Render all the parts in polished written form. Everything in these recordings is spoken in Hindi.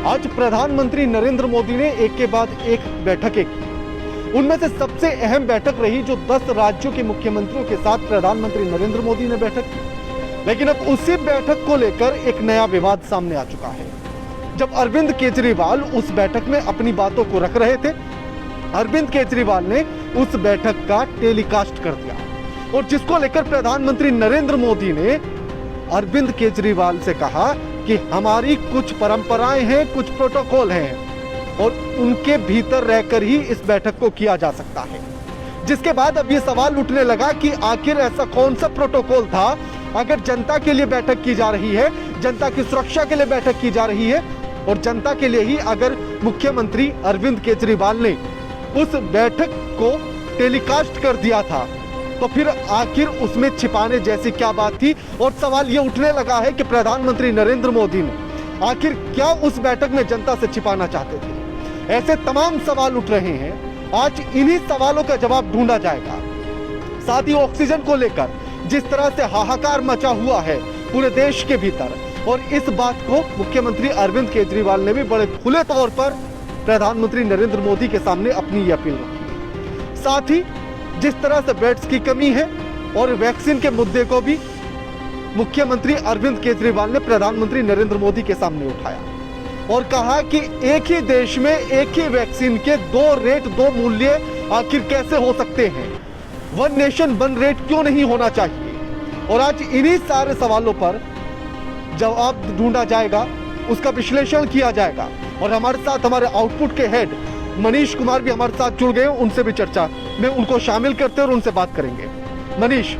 आज प्रधानमंत्री नरेंद्र मोदी ने एक के बाद एक बैठकें की। उनमें से सबसे अहम बैठक रही जो 10 राज्यों के मुख्यमंत्रियों के साथ प्रधानमंत्री नरेंद्र मोदी ने बैठक की। लेकिन अब उसी बैठक को लेकर एक नया विवाद सामने आ चुका है। जब अरविंद केजरीवाल उस बैठक में अपनी बातों को रख रहे थे, अरविंद केजरीवाल ने उस बैठक का टेलीकास्ट कर दिया और जिसको लेकर प्रधानमंत्री नरेंद्र मोदी ने अरविंद केजरीवाल से कहा कि हमारी कुछ परंपराएं हैं, कुछ प्रोटोकॉल हैं और उनके भीतर रहकर ही इस बैठक को किया जा सकता है। जिसके बाद अब ये सवाल उठने लगा कि आखिर ऐसा कौन सा प्रोटोकॉल था, अगर जनता के लिए बैठक की जा रही है, जनता की सुरक्षा के लिए बैठक की जा रही है और जनता के लिए ही अगर मुख्यमंत्री अरविंद केजरीवाल ने उस बैठक को टेलीकास्ट कर दिया था, तो फिर आखिर उसमें छिपाने जैसी क्या बात थी। और सवाल ये उठने लगा है कि प्रधानमंत्री नरेंद्र मोदी ने आखिर क्या उस बैठक में जनता से छिपाना चाहते थे। ऐसे तमाम सवाल उठ रहे हैं। आज इन्हीं सवालों का जवाब ढूंढा जाएगा। साथ ही ऑक्सीजन को लेकर जिस तरह से हाहाकार मचा हुआ है पूरे देश के भीतर, और इस बात को मुख्यमंत्री अरविंद केजरीवाल ने भी बड़े खुले तौर पर प्रधानमंत्री नरेंद्र मोदी के सामने अपनी ये अपील रखी। साथ ही जिस तरह से बेड्स की कमी है और वैक्सीन के मुद्दे को भी मुख्यमंत्री अरविंद केजरीवाल ने प्रधानमंत्री नरेंद्र मोदी के सामने उठाया और कहा कि एक ही देश में एक ही वैक्सीन के 2 रेट 2 मूल्य आखिर कैसे हो सकते हैं। 1 नेशन 1 रेट क्यों नहीं होना चाहिए। और आज इन्हीं सारे सवालों पर जवाब ढूंढा जाएगा, उसका विश्लेषण किया जाएगा। और हमारे साथ हमारे आउटपुट के हेड मनीष कुमार भी हमारे साथ जुड़ गए, उनसे भी चर्चा में उनको शामिल करते हैं और उनसे बात करेंगे। मनीष,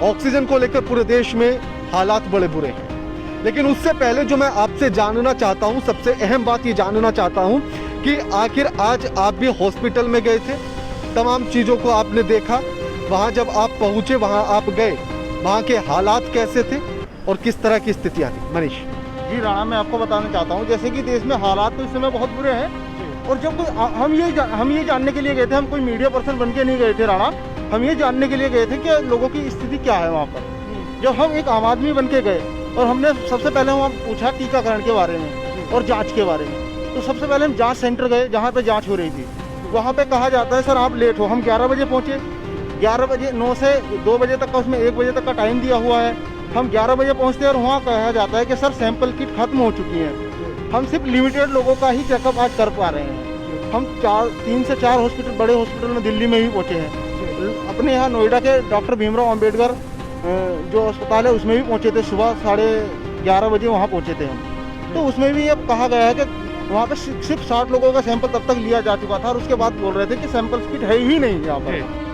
ऑक्सीजन को लेकर पूरे देश में हालात बड़े बुरे हैं, लेकिन उससे पहले जो मैं आपसे जानना चाहता हूं, सबसे अहम बात ये जानना चाहता हूं कि आखिर आज आप भी हॉस्पिटल में गए थे, तमाम चीज़ों को आपने देखा, वहाँ जब आप पहुँचे, वहाँ आप गए, वहाँ के हालात कैसे थे और किस तरह की स्थितियाँ थी। मनीष जी राणा, मैं आपको बताना चाहता हूँ जैसे कि देश में हालात तो इस समय बहुत बुरे हैं और जब हम ये जानने के लिए गए थे, हम कोई मीडिया पर्सन बन के नहीं गए थे राणा, हम ये जानने के लिए गए थे कि लोगों की स्थिति क्या है वहाँ पर। जब हम एक आम आदमी बन के गए और हमने सबसे पहले वहाँ पूछा टीकाकरण के बारे में और जाँच के बारे में, तो सबसे पहले हम जाँच सेंटर गए जहाँ पर जाँच हो रही थी। वहाँ पर कहा जाता है सर आप लेट हो। हम 11 बजे पहुँचे, 11 बजे 9 से 2 बजे तक का, उसमें 1 बजे तक का टाइम दिया हुआ है। हम 11 बजे पहुँचते हैं और वहाँ कहा जाता है कि सर सैंपल किट खत्म हो चुकी है, हम सिर्फ लिमिटेड लोगों का ही चेकअप आज कर पा रहे हैं। हम 3 से 4 हॉस्पिटल, बड़े हॉस्पिटल में दिल्ली में भी पहुँचे हैं। अपने यहाँ नोएडा के डॉक्टर भीमराव अंबेडकर जो अस्पताल है उसमें भी पहुँचे थे, सुबह 11:30 बजे वहाँ पहुँचे थे हम। तो उसमें भी अब कहा गया है कि वहाँ पे सिर्फ 60 लोगों का सैंपल तब तक लिया जा चुका था और उसके बाद बोल रहे थे कि सैंपल किट है ही नहीं यहाँ पर।